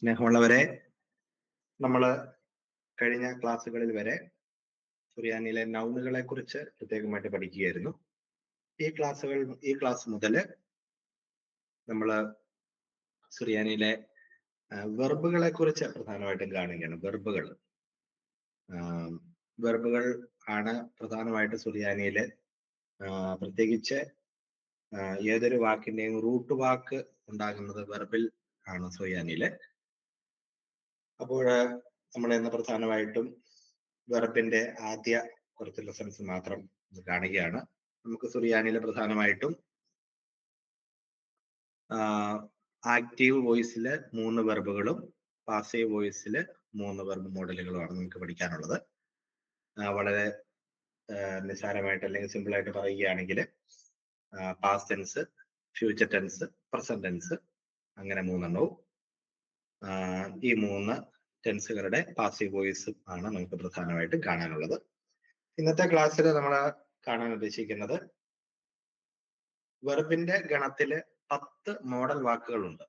സ്നേഹമുള്ളവരെ, നമ്മൾ കഴിഞ്ഞ ക്ലാസ്സുകളിൽ വരെ സുറിയാനിയിലെ നൗണുകളെ കുറിച്ച് പ്രത്യേകമായിട്ട് പഠിക്കുകയായിരുന്നു. ഈ ക്ലാസ് മുതൽ നമ്മൾ സുറിയാനിയിലെ വെർബുകളെ കുറിച്ച് പ്രധാനമായിട്ടും കാണുകയാണ്. വെർബുകൾ ആണ് പ്രധാനമായിട്ട് സുറിയാനിയില്, പ്രത്യേകിച്ച് ഏതൊരു വാക്കിന്റെയും റൂട്ട് വാക്ക് ഉണ്ടാകുന്നത് വെർബിൽ ആണ് സുറിയാനിയില്. അപ്പോൾ നമ്മൾ ഇന്ന് പ്രധാനമായിട്ടും വെർബിന്റെ ആദ്യ കുറച്ച് ലെസൺസ് മാത്രം കാണുകയാണ്. നമുക്ക് സുറിയാനിയില് പ്രധാനമായിട്ടും ആക്റ്റീവ് വോയിസില് 3 വെർബുകളും പാസീവ് വോയിസില് 3 വെർബ് മോഡലുകളുമാണ് നമുക്ക് പഠിക്കാനുള്ളത്. വളരെ നിസ്സാരമായിട്ട് അല്ലെങ്കിൽ സിമ്പിൾ ആയിട്ട് പറയുകയാണെങ്കിൽ past tense, future tense, present tense, അങ്ങനെ 3 എണ്ണവും. ഈ 3 ടെൻസുകളുടെ പാസീവ് വോയിസ് ആണ് നമുക്ക് പ്രധാനമായിട്ടും കാണാനുള്ളത്. ഇന്നത്തെ ക്ലാസ്സിൽ നമ്മൾ കാണാൻ ഉദ്ദേശിക്കുന്നത് വെർബിന്റെ ഗണത്തില് 10 മോഡൽ വാക്കുകളുണ്ട്.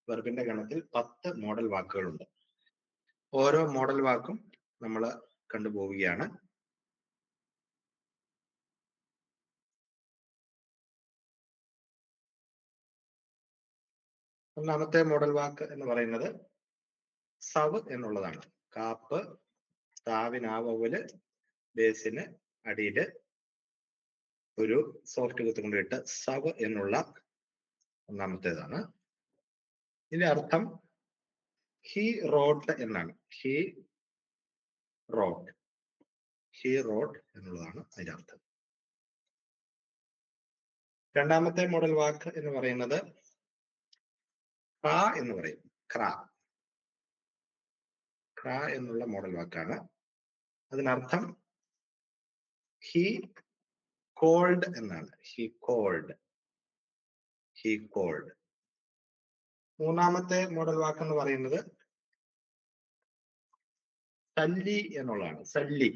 വെർബിന്റെ ഗണത്തിൽ 10 മോഡൽ വാക്കുകളുണ്ട്. ഓരോ മോഡൽ വാക്കും നമ്മൾ കണ്ടുപോവുകയാണ്. ഒന്നാമത്തെ മോഡൽ വാക്ക് എന്ന് പറയുന്നത് സവ് എന്നുള്ളതാണ്. കാപ്പ്, താവിനാവല്, ബേസിന് അടിയില് ഒരു സോഫ്റ്റ് കുത്ത് കൊണ്ടിട്ട് സവ് എന്നുള്ള ഒന്നാമത്തേതാണ്. ഇതിന്റെ അർത്ഥം ഹി റോട്ട് എന്നാണ്. ഹി റോട്ട് എന്നുള്ളതാണ് അതിന്റെ അർത്ഥം. രണ്ടാമത്തെ മോഡൽ വാക്ക് എന്ന് പറയുന്നത് ക്രാ എന്ന് പറയും. ക്രാ എന്നുള്ള മോഡൽ വാക്കാണ്. അതിനർത്ഥം ഹി കോൾഡ് എന്നാണ്. He killed. മൂന്നാമത്തെ മോഡൽ വാക്ക് എന്ന് പറയുന്നത് സല്ലി എന്നുള്ളതാണ്. സല്ലി.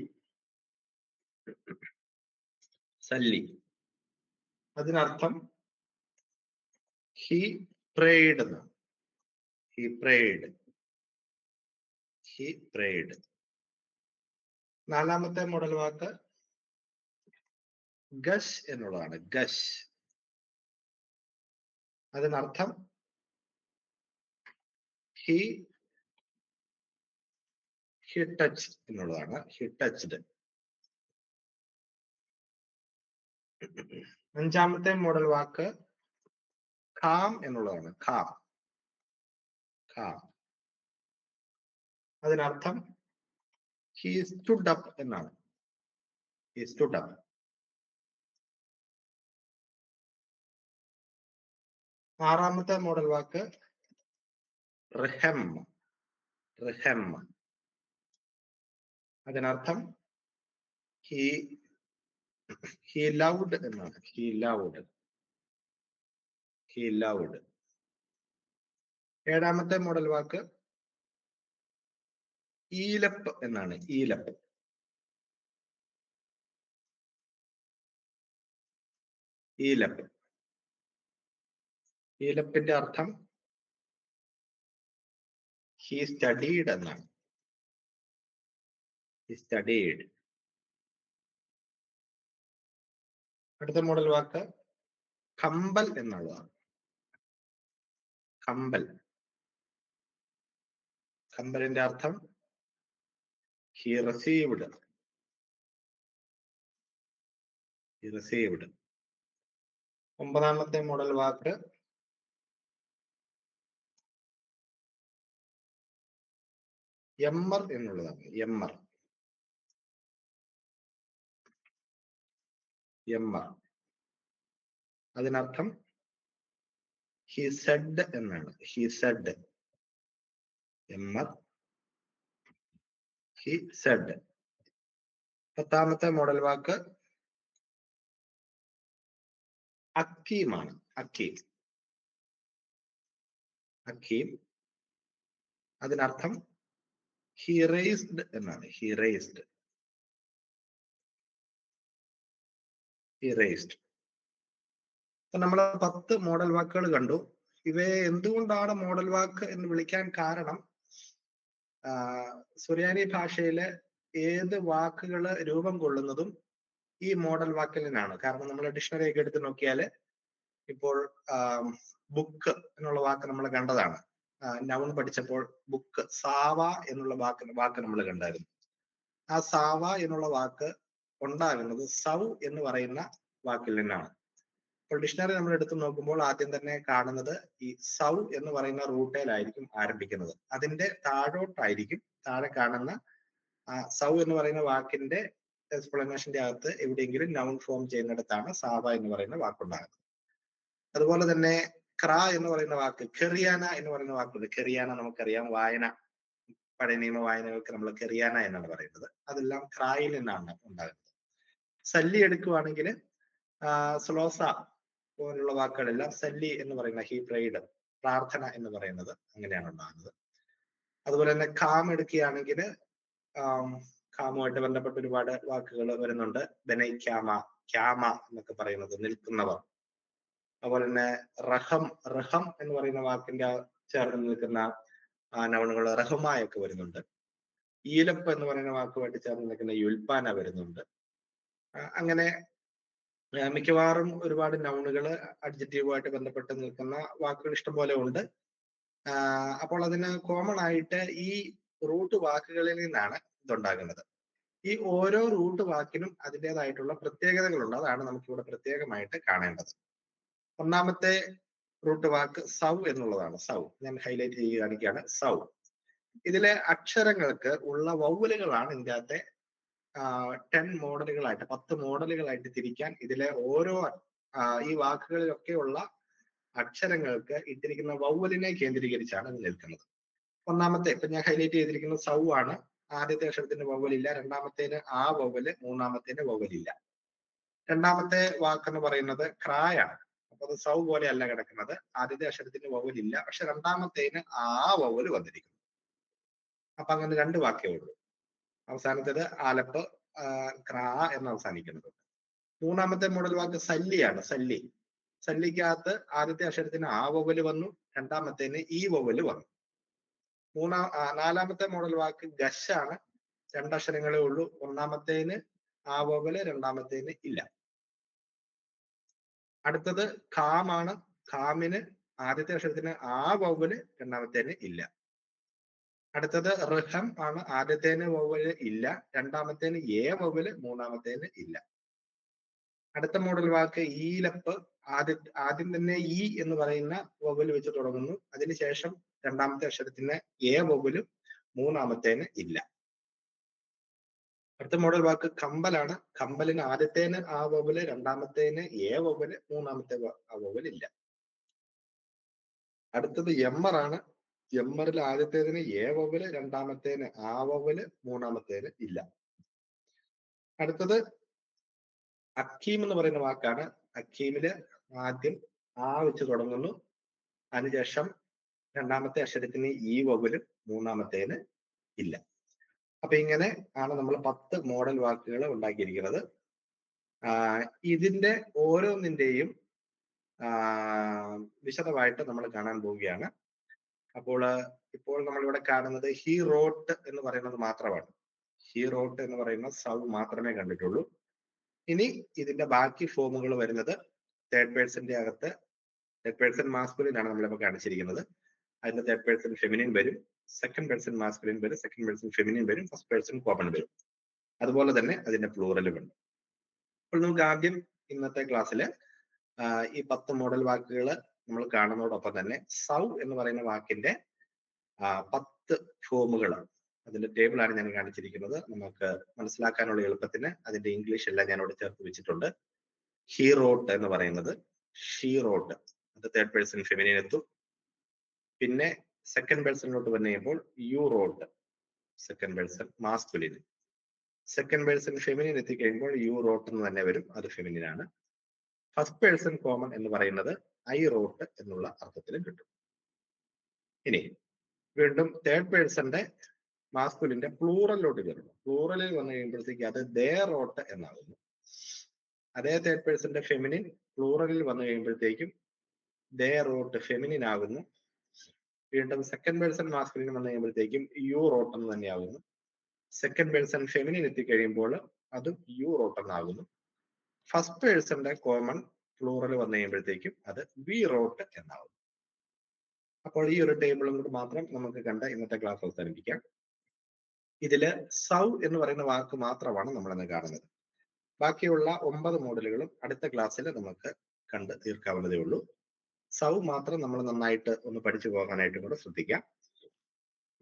അതിനർത്ഥം ഹി പ്രേഡ് എന്നാണ്. He prayed. നാലാമത്തെ മോഡൽ വാക്ക് ഗഷ് എന്നുള്ളതാണ്. അതിനർത്ഥം ഹി ടച്ച് എന്നുള്ളതാണ്. He touched. അഞ്ചാമത്തെ മോഡൽ വാക്ക് ഖാം എന്നുള്ളതാണ്. ഖാം. അതിനർത്ഥം ഹി സ്റ്റുഡ് അപ്പ് എന്നാണ്. He stood up. ആറാമത്തെ മോഡൽ വാക്ക് റഹം. അതിനർത്ഥം ഹി ലൗഡ് എന്നാണ്. He loved. ഏഴാമത്തെ മോഡൽ വാക്ക് ഈലപ്പ് എന്നാണ്. ഈലപ്പിന്റെ അർത്ഥം ഹി സ്റ്റഡീഡ് എന്നാണ്. അടുത്ത മോഡൽ വാക്ക് കമ്പൽ എന്നുള്ളതാണ്. കമ്പലിന്റെ അർത്ഥം ഹി റിസീവ്ഡ്. ഒമ്പതാമത്തെ മോഡൽ വാക്ക് യമ്മർ എന്നുള്ളതാണ്. യമ്മർ. അതിനർത്ഥം ഹി സെഡ് എന്നാണ്. യമ്മർ, ഹി സെഡ്. പത്താമത്തെ മോഡൽ വാക്ക് അക്കീമാണ്. അക്കീം. അതിനർത്ഥം ഹി റേസ്ഡ് എന്നാണ്. He raised. അപ്പൊ നമ്മൾ 10 മോഡൽ വാക്കുകൾ കണ്ടു. ഇവയെ എന്തുകൊണ്ടാണ് മോഡൽ വാക്ക് എന്ന് വിളിക്കാൻ കാരണം സുറിയാനി ഭാഷയിലെ ഏത് വാക്കുകൾ രൂപം കൊള്ളുന്നതും ഈ മോഡൽ വാക്കിൽ നിന്നാണ്. കാരണം നമ്മൾ ഡിക്ഷണറി ഒക്കെ എടുത്ത് നോക്കിയാൽ ഇപ്പോൾ ബുക്ക് എന്നുള്ള വാക്ക് നമ്മൾ കണ്ടതാണ്. നൗൺ പഠിച്ചപ്പോൾ ബുക്ക്, സാവ എന്നുള്ള വാക്ക് നമ്മൾ കണ്ടായിരുന്നു. ആ സാവ എന്നുള്ള വാക്ക് ഉണ്ടാകുന്നത് സൗ എന്ന് പറയുന്ന വാക്കിൽ നിന്നാണ്. അപ്പോൾ ഡിക്ഷണറി നമ്മൾ എടുത്ത് നോക്കുമ്പോൾ ആദ്യം തന്നെ കാണുന്നത് ഈ സൗ എന്ന് പറയുന്ന റൂട്ടേലായിരിക്കും ആരംഭിക്കുന്നത്. അതിന്റെ താഴോട്ടായിരിക്കും, താഴെ കാണുന്ന സൗ എന്ന് പറയുന്ന വാക്കിന്റെ എക്സ്പ്ലനേഷന്റെ അകത്ത് എവിടെയെങ്കിലും നൗൺ ഫോം ചെയ്യുന്നിടത്താണ് സാവ എന്ന് പറയുന്ന വാക്കുണ്ടാകുന്നത്. അതുപോലെ തന്നെ ക്ര എന്ന് പറയുന്ന വാക്ക്, കെറിയാന എന്ന് പറയുന്ന വാക്കുണ്ട്. കെറിയാന നമുക്കറിയാം, വായന, പഴയ നിയമ വായനകൾക്ക് നമ്മൾ കെറിയാന എന്നാണ് പറയുന്നത്. അതെല്ലാം ക്രായിൽ നിന്നാണ് ഉണ്ടാകുന്നത്. സല്ലി എടുക്കുവാണെങ്കിൽ സ്ലോസ പോലുള്ള വാക്കുകളെല്ലാം സല്ലി എന്ന് പറയുന്ന ഹീബ്രൈഡ്, പ്രാർത്ഥന എന്ന് പറയുന്നത് അങ്ങനെയാണ് ഉണ്ടാകുന്നത്. അതുപോലെ തന്നെ കാം എടുക്കുകയാണെങ്കിൽ കാമുമായിട്ട് ബന്ധപ്പെട്ട ഒരുപാട് വാക്കുകൾ വരുന്നുണ്ട്. ബെനൈക്യാമ, ക്യാമ എന്നൊക്കെ പറയുന്നത് നിൽക്കുന്നവർ. അതുപോലെ തന്നെ റഹം എന്ന് പറയുന്ന വാക്കിന്റെ ചേർന്ന് നിൽക്കുന്ന നൗണുകൾ റഹുമായൊക്കെ വരുന്നുണ്ട്. ഈലപ്പ് എന്ന് പറയുന്ന വാക്കുമായിട്ട് ചേർന്ന് നിൽക്കുന്ന യുൽപ്പാന വരുന്നുണ്ട്. അങ്ങനെ മിക്കവാറും ഒരുപാട് നൗണുകൾ അഡ്ജക്റ്റീവുമായിട്ട് ബന്ധപ്പെട്ട് നിൽക്കുന്ന വാക്കുകൾ ഇഷ്ടംപോലെ ഉണ്ട്. അപ്പോൾ അതിന് കോമൺ ആയിട്ട് ഈ റൂട്ട് വാക്കുകളിൽ നിന്നാണ് ഇതുണ്ടാകുന്നത്. ഈ ഓരോ റൂട്ട് വാക്കിനും അതിൻ്റെതായിട്ടുള്ള പ്രത്യേകതകളുണ്ട്. അതാണ് നമുക്കിവിടെ പ്രത്യേകമായിട്ട് കാണേണ്ടത്. ഒന്നാമത്തെ റൂട്ട് വാക്ക് സൗ എന്നുള്ളതാണ്. സൗ ഞാൻ ഹൈലൈറ്റ് ചെയ്യുകയാണെങ്കിലാണ് സൗ. ഇതിലെ അക്ഷരങ്ങൾക്ക് ഉള്ള വൗവലുകളാണ് ഇതിൻ്റെ അകത്തെ 10 മോഡലുകളായിട്ട്, 10 മോഡലുകളായിട്ട് തിരിക്കാൻ ഇതിലെ ഓരോ ഈ വാക്കുകളിലൊക്കെയുള്ള അക്ഷരങ്ങൾക്ക് ഇട്ടിരിക്കുന്ന വൗവലിനെ കേന്ദ്രീകരിച്ചാണ് ഇത് നിൽക്കുന്നത്. ഒന്നാമത്തെ ഇപ്പൊ ഞാൻ ഹൈലൈറ്റ് ചെയ്തിരിക്കുന്നത് സൗ ആണ്. ആദ്യത്തെ അക്ഷരത്തിന് വൗവലില്ല, രണ്ടാമത്തേന് ആ വൗവല്, മൂന്നാമത്തേന് വൗവലില്ല. രണ്ടാമത്തെ വാക്കെന്ന് പറയുന്നത് ക്രായാണ്. അപ്പൊ അത് സൗ പോലെ അല്ല കിടക്കുന്നത്. ആദ്യത്തെ അക്ഷരത്തിന് വൗവലില്ല, പക്ഷെ രണ്ടാമത്തേന് ആ വൗവല് വന്നിരിക്കുന്നു. അപ്പൊ അങ്ങനെ 2 വാക്കേ ഉള്ളൂ. അവസാനത്തേത് ആലപ്പ്, ക്രാ എന്ന് അവസാനിക്കുന്നത്. മൂന്നാമത്തെ മോഡൽ വാക്ക് സല്ലിയാണ്. സല്ലിക്കകത്ത് ആദ്യത്തെ അക്ഷരത്തിന് ആ വൗവല് വന്നു, രണ്ടാമത്തേന് ഈ വൗവല് വന്നു. നാലാമത്തെ മോഡൽ വാക്ക് ഗശാണ്. 2 അക്ഷരങ്ങളേ ഉള്ളൂ. ഒന്നാമത്തേന് ആ വൗവല്, രണ്ടാമത്തേന് ഇല്ല. അടുത്തത് ഖാമാണ്. ഖാമിന് ആദ്യത്തെ അക്ഷരത്തിന് ആ വൗവല്, രണ്ടാമത്തേന് ഇല്ല. അടുത്തത് ഋഹം ആണ്. ആദ്യത്തേന് വൗവല് ഇല്ല, രണ്ടാമത്തേന് ഏ വൗവല്, മൂന്നാമത്തേന് ഇല്ല. അടുത്ത മോഡൽ വാക്ക് ഈലപ്പ്. ആദ്യം തന്നെ ഈ എന്ന് പറയുന്ന വൗവല് വെച്ച് തുടങ്ങുന്നു. അതിനുശേഷം രണ്ടാമത്തെ അക്ഷരത്തിന് ഏ വൗവലും, മൂന്നാമത്തേന് ഇല്ല. അടുത്ത മോഡൽ വാക്ക് കമ്പലാണ്. കമ്പലിന് ആദ്യത്തേന് ആ വൗവല്, രണ്ടാമത്തേന് ഏ വൗവല്, മൂന്നാമത്തെ ആ വൗവല് ഇല്ല. അടുത്തത് എമ്മറാണ്. എമ്മറിൽ ആദ്യത്തേതിന് ഏ വൗവല്, രണ്ടാമത്തേന് ആ വൗവല്, മൂന്നാമത്തേന് ഇല്ല. അടുത്തത് അക്കീം എന്ന് പറയുന്ന വാക്കാണ്. അക്കീമില് ആദ്യം ആ വെച്ച് തുടങ്ങുന്നു. അതിനുശേഷം രണ്ടാമത്തെ അക്ഷരത്തിന് ഈ വൗവലും, മൂന്നാമത്തേന് ഇല്ല. അപ്പൊ ഇങ്ങനെ ആണ് നമ്മൾ 10 മോഡൽ വാക്കുകൾ ഉണ്ടാക്കിയിരിക്കുന്നത്. ഇതിന്റെ ഓരോന്നിന്റെയും വിശദമായിട്ട് നമ്മൾ കാണാൻ പോവുകയാണ്. അപ്പോൾ ഇപ്പോൾ നമ്മളിവിടെ കാണുന്നത് ഹി റോട്ട് എന്ന് പറയുന്നത് മാത്രമാണ്. ഹി റോട്ട് എന്ന് പറയുന്ന സൗ മാത്രമേ കണ്ടിട്ടുള്ളൂ. ഇനി ഇതിന്റെ ബാക്കി ഫോമുകൾ വരുന്നത് തേർഡ് പേഴ്സന്റെ അകത്ത്, തേർഡ് പേഴ്സൺ മാസ്കുലിൻ ആണ് നമ്മളിപ്പോൾ കാണിച്ചിരിക്കുന്നത്. അതിന്റെ തേർഡ് പേഴ്സൺ ഫെമിനിൻ വരും, സെക്കൻഡ് പേഴ്സൺ മാസ്കുലിൻ വരും, സെക്കൻഡ് പേഴ്സൺ ഫെമിനിൻ വരും, ഫസ്റ്റ് പേഴ്സൺ കോമൺ വരും. അതുപോലെ തന്നെ അതിന്റെ പ്ലൂറലും ഉണ്ട്. അപ്പോൾ നമുക്ക് ആദ്യം ഇന്നത്തെ ക്ലാസ്സിൽ ഈ 10 മോഡൽ വാക്കുകൾ നമ്മൾ കാണുന്നതോടൊപ്പം തന്നെ സൗ എന്ന് പറയുന്ന വാക്കിന്റെ 10 ഫോമുകൾ, അതിന്റെ ടേബിളാണ് ഞാൻ കാണിച്ചിരിക്കുന്നത്. നമുക്ക് മനസ്സിലാക്കാനുള്ള എളുപ്പത്തിന് അതിന്റെ ഇംഗ്ലീഷ് എല്ലാം ഞാൻ ഇവിടെ ചേർത്ത് വെച്ചിട്ടുണ്ട്. ഹി റോട്ട് എന്ന് പറയുന്നത് ഷീ റോട്ട്, അത് തേർഡ് പേഴ്സൺ ഫെമിനിൻ എത്തും. പിന്നെ സെക്കൻഡ് പേഴ്സണിലോട്ട് വന്നു കഴിയുമ്പോൾ you wrote, second person masculine. Second person feminine എത്തിക്കഴിയുമ്പോൾ യു റോട്ട് എന്ന് തന്നെ വരും, അത് ഫെമിനിൻ ആണ്. ഫസ്റ്റ് പേഴ്സൺ കോമൺ എന്ന് പറയുന്നത് ഐ റോട്ട് എന്നുള്ള അർത്ഥത്തിലും കിട്ടും. ഇനി വീണ്ടും തേർഡ് പേഴ്സന്റെ മാസ്കുലിന്റെ പ്ലൂറലിലോട്ട് കയറുന്നു. പ്ലൂറലിൽ വന്നു കഴിയുമ്പോഴത്തേക്ക് അത് ദേ റോട്ട് എന്നാകുന്നു. അതേ തേർഡ് പേഴ്സന്റെ ഫെമിനിൻ പ്ലൂറലിൽ വന്നു കഴിയുമ്പോഴത്തേക്കും ദേ റോട്ട് ഫെമിനിൻ ആകുന്നു. വീണ്ടും സെക്കൻഡ് പേഴ്സൺ മാസ്കുലിൻ വന്നു കഴിയുമ്പോഴത്തേക്കും യു റോട്ട് എന്ന് തന്നെയാകുന്നു. സെക്കൻഡ് പേഴ്സൺ ഫെമിനിൻ എത്തിക്കഴിയുമ്പോൾ അതും യു റോട്ട് എന്നാകുന്നു. ഫസ്റ്റ് പേഴ്സന്റെ കോമൺ പ്ലൂറൽ വന്നു കഴിയുമ്പോഴത്തേക്കും അത് വി റോട്ട് എന്നാകും. അപ്പോൾ ഈ ഒരു ടേബിളും കൂടി മാത്രം നമുക്ക് കണ്ട് ഇന്നത്തെ ക്ലാസ് അവസാനിപ്പിക്കാം. ഇതില് സൗ എന്ന് പറയുന്ന വാക്ക് മാത്രമാണ് നമ്മളിന്ന് കാണുന്നത്. ബാക്കിയുള്ള 9 മോഡലുകളും അടുത്ത ക്ലാസ്സിൽ നമുക്ക് കണ്ട് തീർക്കാവുന്നതേ ഉള്ളൂ. സൗ മാത്രം നമ്മൾ നന്നായിട്ട് ഒന്ന് പഠിച്ചു പോകാനായിട്ടും കൂടെ ശ്രദ്ധിക്കാം.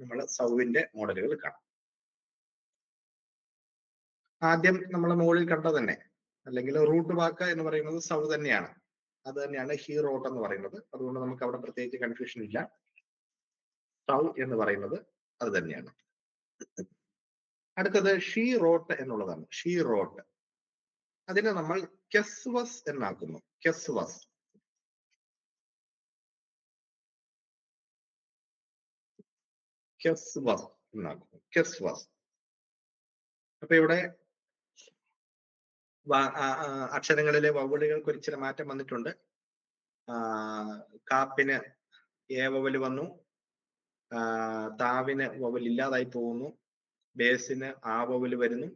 നമ്മൾ സൗവിന്റെ മോഡലുകൾ കാണാം. ആദ്യം നമ്മൾ മുകളിൽ കണ്ട തന്നെ, അല്ലെങ്കിൽ റൂട്ട് വാക്ക് എന്ന് പറയുന്നത് സൗ തന്നെയാണ്. അത് തന്നെയാണ് ഹീ റോട്ട് എന്ന് പറയുന്നത്. അതുകൊണ്ട് നമുക്ക് അവിടെ പ്രത്യേകിച്ച് കൺഫ്യൂഷൻ ഇല്ല. സൗ എന്ന് പറയുന്നത് അത് തന്നെയാണ്. അടുത്തത് ഷീ റോട്ട് എന്നുള്ളതാണ്. ഷീ റോട്ട്, അതിനെ നമ്മൾ കെസ്വസ് എന്നാക്കുന്നു. കെസ്വസ്. കെസ്വസ് എന്നാക്കുന്നു. കെസ്വസ്. അപ്പൊ ഇവിടെ അക്ഷരങ്ങളിലെ വവ്വലുകൾക്ക് ഒരു ഇച്ചിരി മാറ്റം വന്നിട്ടുണ്ട്. കാപ്പിന് എ വവല് വന്നു, താവിന് വവൽ ഇല്ലാതായി പോകുന്നു, ബേസിന് ആ വവല് വരുന്നു.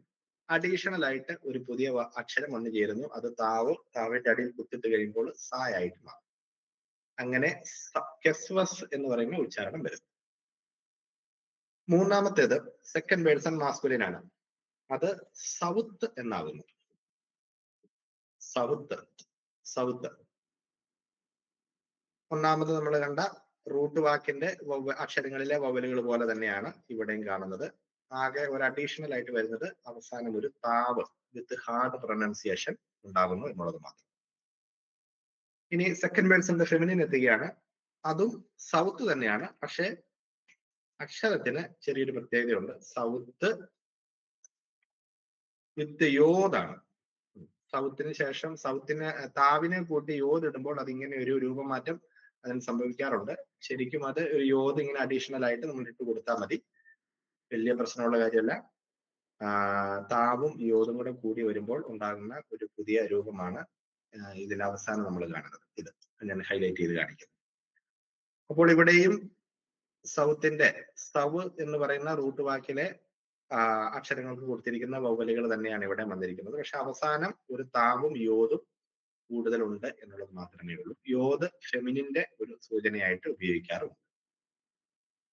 അഡീഷണൽ ആയിട്ട് ഒരു പുതിയ അക്ഷരം വന്നു ചേരുന്നു. അത് താവ്, താവിന്റെ അടിയിൽ കുത്തിട്ട് കഴിയുമ്പോൾ സായായിട്ട് മാറും. അങ്ങനെ കെസ്വസ് എന്ന് പറയുന്ന ഉച്ചാരണം വരുന്നു. മൂന്നാമത്തേത് സെക്കൻഡ് പേഴ്സൺ മാസ്കുലിൻ ആണ്. അത് സൗത്ത് എന്നാകുന്നു. South, south. ഒന്നാമത് നമ്മൾ കണ്ട റൂട്ട് വാക്കിന്റെ അക്ഷരങ്ങളിലെ വവലുകൾ പോലെ തന്നെയാണ് ഇവിടെയും കാണുന്നത്. ആകെ ഒരു അഡീഷണൽ ആയിട്ട് വരുന്നത് അവസാനം ഒരു താവ് വിത്ത് ഹാർഡ് പ്രൊനൗൺസിയേഷൻ ഉണ്ടാകുന്നു എന്നുള്ളത് മാത്രം. ഇനി സെക്കൻഡ് പേഴ്സന്റെ ഫെമിനിൻ എത്തുകയാണ്. അതും സൗത്ത് തന്നെയാണ്, പക്ഷെ അക്ഷരത്തിന് ചെറിയൊരു പ്രത്യേകതയുണ്ട്. സൗത്ത് വിത്ത് യോദാണ്. സൗത്തിന് ശേഷം സൗത്തിന് താവിനെ കൂട്ടി യോദ് ഇടുമ്പോൾ അതിങ്ങനെ ഒരു രൂപമാറ്റം അതിന് സംഭവിക്കാറുണ്ട്. ശരിക്കും അത് ഒരു യോദ് ഇങ്ങനെ അഡീഷണൽ ആയിട്ട് നമ്മൾ ഇട്ട് കൊടുത്താൽ മതി, വലിയ പ്രശ്നമുള്ള കാര്യമല്ല. താവും യോദും കൂടെ കൂടി വരുമ്പോൾ ഉണ്ടാകുന്ന ഒരു പുതിയ രൂപമാണ് ഇതിന്റെ അവസാനം നമ്മൾ കാണുന്നത്. ഇത് ഞാൻ ഹൈലൈറ്റ് ചെയ്ത് കാണിക്കുന്നു. അപ്പോൾ ഇവിടെയും സൗത്തിന്റെ സവ് എന്ന് പറയുന്ന റൂട്ട് വാക്കിലെ അക്ഷരങ്ങൾക്ക് കൊടുത്തിരിക്കുന്ന വവലുകൾ തന്നെയാണ് ഇവിടെ വന്നിരിക്കുന്നത്. പക്ഷെ അവസാനം ഒരു താവും യോദും കൂടുതലുണ്ട് എന്നുള്ളത് മാത്രമേ ഉള്ളൂ. യോദ് ഫെമിനിന്റെ ഒരു സൂചനയായിട്ട് ഉപയോഗിക്കാറുണ്ട്.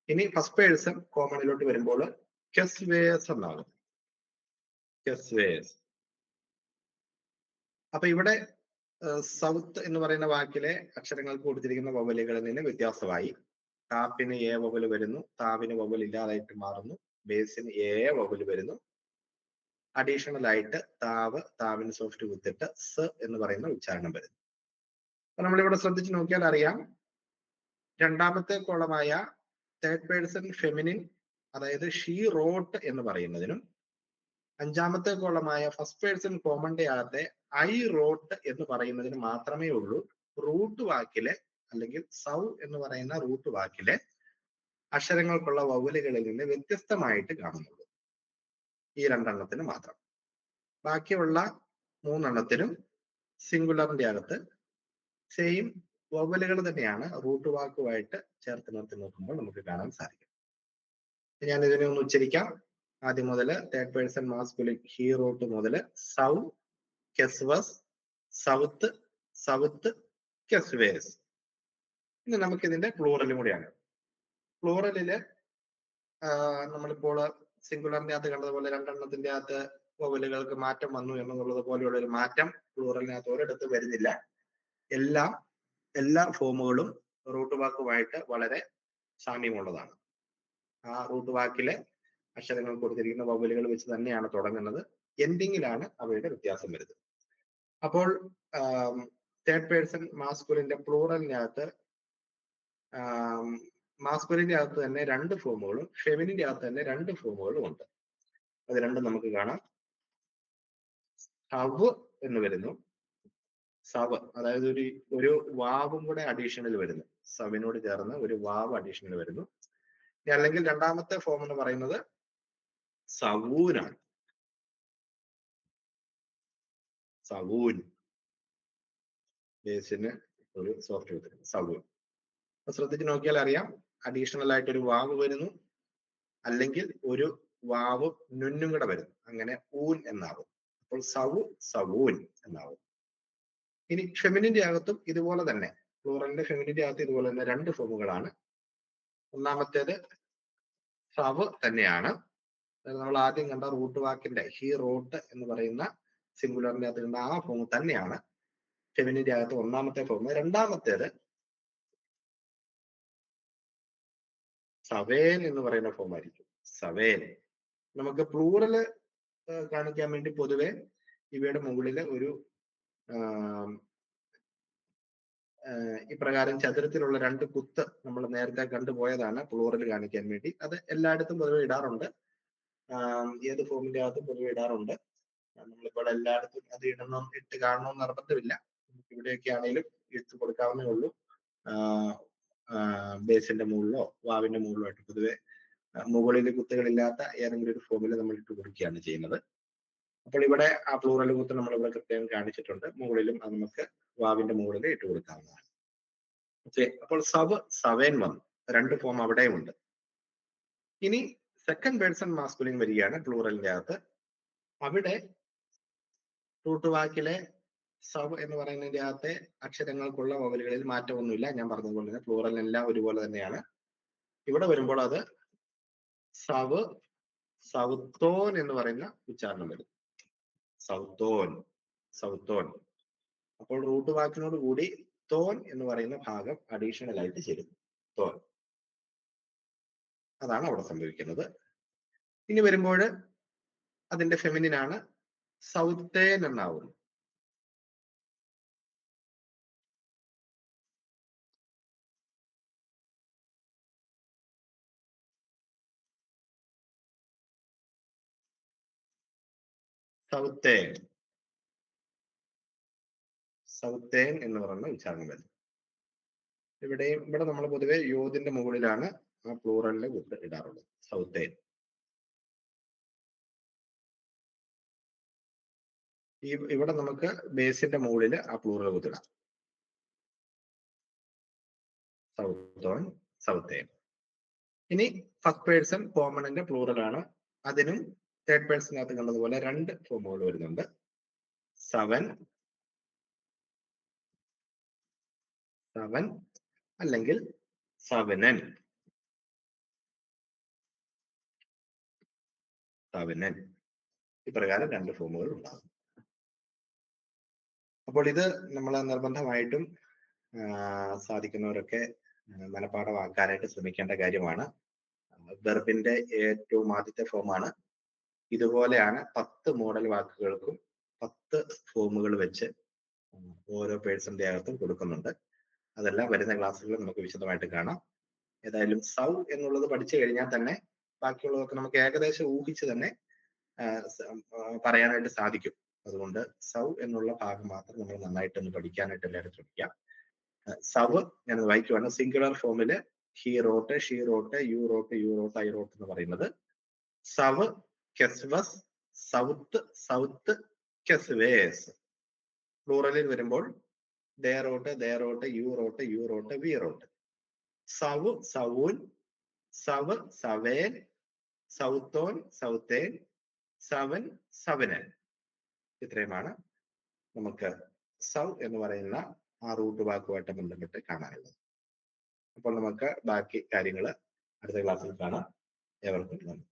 ഇനി ഫസ്റ്റ് പേഴ്സൺ കോമണിലോട്ട് വരുമ്പോൾ കെസ്വേസ് എന്നാകും. കെസ്വേസ്. അപ്പൊ ഇവിടെ സൗത്ത് എന്ന് പറയുന്ന വാക്കിലെ അക്ഷരങ്ങൾക്ക് കൊടുത്തിരിക്കുന്ന വവലുകളിൽ നിന്ന് വ്യത്യാസമായി. കാപ്പിന് എ വവല് വരുന്നു, താവിന് വവൽ ഇല്ലാതായിട്ട് മാറുന്നു, ബേസിന് എ വവല് വരുന്നു. അഡീഷണൽ ആയിട്ട് താവ്, താവിന് സോഫ്റ്റ് കുത്തിട്ട് സ് എന്ന് പറയുന്ന ഉച്ചാരണം വരുന്നു. അപ്പൊ നമ്മളിവിടെ ശ്രദ്ധിച്ച് നോക്കിയാൽ അറിയാം, രണ്ടാമത്തെ കോളമായ തേർഡ് പേഴ്സൺ ഫെമിനിൻ, അതായത് ഷീ റോട്ട് എന്ന് പറയുന്നതിനും അഞ്ചാമത്തെ കോളമായ ഫസ്റ്റ് പേഴ്സൺ കോമന്റെ അകത്തെ ഐ റോട്ട് എന്ന് പറയുന്നതിന് മാത്രമേ ഉള്ളൂ റൂട്ട് വാക്കിലെ, അല്ലെങ്കിൽ സൗ എന്ന് പറയുന്ന റൂട്ട് വാക്കിലെ അക്ഷരങ്ങൾക്കുള്ള വവലുകളിൽ നിന്ന് വ്യത്യസ്തമായിട്ട് കാണുന്നുള്ളൂ. ഈ രണ്ടെണ്ണത്തിന് മാത്രം. ബാക്കിയുള്ള മൂന്നെണ്ണത്തിനും സിംഗുലറിന്റെ അകത്ത് സെയിം വവലുകൾ തന്നെയാണ് റൂട്ട് വാക്കുമായിട്ട് ചേർത്ത് നിർത്തി നോക്കുമ്പോൾ നമുക്ക് കാണാൻ സാധിക്കും. ഞാൻ ഇതിനെ ഒന്ന് ഉച്ചരിക്കാം. ആദ്യം മുതൽ third person masculine he rote മുതൽ സൗ, കെസ്വസ്, സൗത്ത്, സൗത്ത്, കെസ്വേസ്. ഇനി നമുക്ക് ഇതിന്റെ പ്ലൂറലും കൂടിയാണ്. പ്ലൂറലില് നമ്മളിപ്പോൾ സിംഗുലറിന്റെ അകത്ത് കണ്ടതുപോലെ രണ്ടെണ്ണത്തിന്റെ അകത്ത് വവലുകൾക്ക് മാറ്റം വന്നു എന്നുള്ളത് പോലെയുള്ള ഒരു മാറ്റം പ്ലൂറലിനകത്ത് ഒരിടത്ത് വരുന്നില്ല. എല്ലാ ഫോമുകളും റൂട്ട് വാക്കുമായിട്ട് വളരെ സാമ്യമുള്ളതാണ്. ആ റൂട്ട് വാക്കിലെ അക്ഷരങ്ങൾ കൊടുത്തിരിക്കുന്ന വവലുകൾ വെച്ച് തന്നെയാണ് തുടങ്ങുന്നത്. എൻഡിങ്ങിലാണ് അവയുടെ വ്യത്യാസം വരുന്നത്. അപ്പോൾ തേർഡ് പേഴ്സൺ മാസ്കുലിന്റെ പ്ലൂറലിനകത്ത് മാസ്കുലിന്റെ അകത്ത് തന്നെ രണ്ട് ഫോമുകളും ഫെമിനിന്റെ അകത്ത് തന്നെ രണ്ട് ഫോമുകളും ഉണ്ട്. അത് രണ്ടും നമുക്ക് കാണാം. സവ് എന്ന് വരുന്നു. സവ്, അതായത് ഒരു വാവും കൂടെ അഡീഷണൽ വരുന്നു. സവിനോട് ചേർന്ന് ഒരു വാവ് അഡീഷണൽ വരുന്നു. അല്ലെങ്കിൽ രണ്ടാമത്തെ ഫോം എന്ന് പറയുന്നത് സവൂനാണ്. സവൂൻ, ബേസിന് ഒരു സോഫ്റ്റ് വിത്ത് സവൂൻ. അപ്പൊ ശ്രദ്ധിച്ച് നോക്കിയാൽ അറിയാം, അഡീഷണൽ ആയിട്ട് ഒരു വാവ് വരുന്നു, അല്ലെങ്കിൽ ഒരു വാവും നുന്നും കൂടെ വരുന്നു, അങ്ങനെ ഊൻ എന്നാവും. അപ്പോൾ സവു സവൂൻ എന്നാവും. ഇനി ഫെമിനിന്റെ അകത്തും ഇതുപോലെ തന്നെ, പ്ലൂറലിന്റെ ഫെമിനിന്റെ അകത്ത് ഇതുപോലെ തന്നെ രണ്ട് ഫോമുകളാണ്. ഒന്നാമത്തേത് സവ് തന്നെയാണ്, നമ്മൾ ആദ്യം കണ്ട റൂട്ട് വാക്കിന്റെ ഹി റോട്ട് എന്ന് പറയുന്ന സിംഗുലറിന്റെ അകത്ത് കണ്ട ആ ഫോം തന്നെയാണ് ഫെമിനിന്റെ അകത്ത് ഒന്നാമത്തെ ഫോം. രണ്ടാമത്തേത് സവേൻ എന്ന് പറയുന്ന ഫോം ആയിരിക്കും. സവേൻ നമുക്ക് പ്ലൂറല് കാണിക്കാൻ വേണ്ടി പൊതുവെ ഇവയുടെ മുകളിൽ ഒരു ഇപ്രകാരം ചതുരത്തിലുള്ള രണ്ട് കുത്ത് നമ്മൾ നേരത്തെ കണ്ടുപോയതാണ് പ്ലൂറൽ കാണിക്കാൻ വേണ്ടി. അത് എല്ലായിടത്തും പൊതുവെ ഇടാറുണ്ട്, ഏത് ഫോമിന്റെ അകത്തും പൊതുവെ ഇടാറുണ്ട്. നമ്മളിപ്പോൾ എല്ലായിടത്തും അത് ഇട്ട് കാണണമെന്ന് നിർബന്ധമില്ല. നമുക്ക് ഇവിടെയൊക്കെ ആണെങ്കിലും ഇട്ട് കൊടുക്കാവുന്നേ ഉള്ളൂ. ബേസിന്റെ മുകളിലോ വാവിന്റെ മുകളിലോ ആയിട്ട് പൊതുവെ മുകളിൽ കുത്തുകളില്ലാത്ത ഏതെങ്കിലും ഒരു ഫോമിൽ നമ്മൾ ഇട്ട് കൊടുക്കുകയാണ് ചെയ്യുന്നത്. അപ്പോൾ ഇവിടെ ആ പ്ലൂറൽ കുത്ത് നമ്മളിവിടെ കൃത്യം കാണിച്ചിട്ടുണ്ട്. മുകളിലും അത് നമുക്ക് വാവിന്റെ മുകളിൽ ഇട്ട് കൊടുക്കാവുന്നതാണ്. ഓക്കെ, അപ്പോൾ സവ് സവേൻ വന്നു, രണ്ട് ഫോം അവിടെയും ഉണ്ട്. ഇനി സെക്കൻഡ് പേഴ്സൺ മാസ്കുലിൻ വരികയാണ് പ്ലൂറലിന്റെ അകത്ത്. അവിടെ റൂട്ട് വാക്കിലെ സവ് എന്ന് പറയുന്നതിന്റെ അകത്തെ അക്ഷരങ്ങൾക്കുള്ള വവലുകളിൽ മാറ്റമൊന്നുമില്ല. ഞാൻ പറഞ്ഞതുപോലെ തന്നെ പ്ലൂറലിനെല്ലാം ഒരുപോലെ തന്നെയാണ്. ഇവിടെ വരുമ്പോൾ അത് സവ് സൗത്തോൻ എന്ന് പറയുന്ന ഉച്ചാരണം വരും. സൗത്തോൻ സൗത്തോൻ. അപ്പോൾ റൂട്ട് വാക്കിനോട് കൂടി തോൻ എന്ന് പറയുന്ന ഭാഗം അഡീഷണൽ ആയിട്ട് ചേരുന്നു. തോൻ, അതാണ് അവിടെ സംഭവിക്കുന്നത്. ഇനി വരുമ്പോൾ അതിന്റെ ഫെമിനിനാണ്, സൗത്തേൻ എന്നാവുന്നു. സൗത്തേൻ സൗത്തേൻ എന്ന് പറയുന്ന ഉച്ചാരണം വരും. ഇവിടെ നമ്മൾ പൊതുവെ യോദിന്റെ മുകളിലാണ് ആ പ്ലൂറലിന്റെ കുത്ത് ഇടാറുള്ളത്. സൗത്തേൻ. ഇവിടെ നമുക്ക് ബേസിന്റെ മുകളിൽ ആ പ്ലൂറൽ കുത്തിടാം. സൗത്തോൻ സൗത്തേൻ. ഇനി ഫസ്റ്റ് പേഴ്സൺ കോമണിന്റെ പ്ലൂറലാണ്. അതിനും തേർഡ് പേഴ്സണിനകത്ത് കണ്ടതുപോലെ രണ്ട് ഫോമുകൾ വരുന്നുണ്ട്. സവൻ സവൻ അല്ലെങ്കിൽ സവനൻ. സവനൻ, ഇപ്രകാരം രണ്ട് ഫോമുകൾ ഉണ്ടാകും. അപ്പോൾ ഇത് നമ്മൾ നിർബന്ധമായിട്ടും സാധിക്കുന്നവരൊക്കെ മനഃപാഠമാക്കാനായിട്ട് ശ്രമിക്കേണ്ട കാര്യമാണ്. വെർബിന്റെ ഏറ്റവും ആദ്യത്തെ ഫോമാണ്. ഇതുപോലെയാണ് 10 മോഡൽ വാക്കുകൾക്കും 10 ഫോമുകൾ വെച്ച് ഓരോ പേഴ്സന്റെ അകത്തും കൊടുക്കുന്നുണ്ട്. അതെല്ലാം വരുന്ന ക്ലാസ്സുകളിൽ നമുക്ക് വിശദമായിട്ട് കാണാം. ഏതായാലും സൗ എന്നുള്ളത് പഠിച്ചു കഴിഞ്ഞാൽ തന്നെ ബാക്കിയുള്ളതൊക്കെ നമുക്ക് ഏകദേശം ഊഹിച്ച് തന്നെ പറയാനായിട്ട് സാധിക്കും. അതുകൊണ്ട് സൗ എന്നുള്ള ഭാഗം മാത്രം നമ്മൾ നന്നായിട്ടൊന്ന് പഠിക്കാനായിട്ട് എല്ലാവരും ശ്രമിക്കാം. സവ് ഞാൻ വായിക്കുവാണ്. സിംഗുലർ ഫോമില് he wrote, she wrote, you wrote, you wrote, I wrote എന്ന് പറയുന്നത്. സവ് കെസ്വസ്, സൗത്ത് സൗത്ത്, കെസ്വേസ്. പ്ലൂറലിൽ വരുമ്പോൾ they wrote, they wrote, you wrote, you wrote, we wrote. സവ് സവൂൻ, സവ് സവേൻ, സൗത്തോൻ സൗത്തേൻ, സവൻ സവനൻ. ഇത്രയുമാണ് നമുക്ക് സൗ എന്ന് പറയുന്ന ആ റൂട്ട് വാക്കുമായിട്ട് ബന്ധപ്പെട്ട് കാണാനുള്ളത്. അപ്പോൾ നമുക്ക് ബാക്കി കാര്യങ്ങൾ അടുത്ത ക്ലാസ്സിൽ കാണാം. ഏവർക്കും നന്ദി.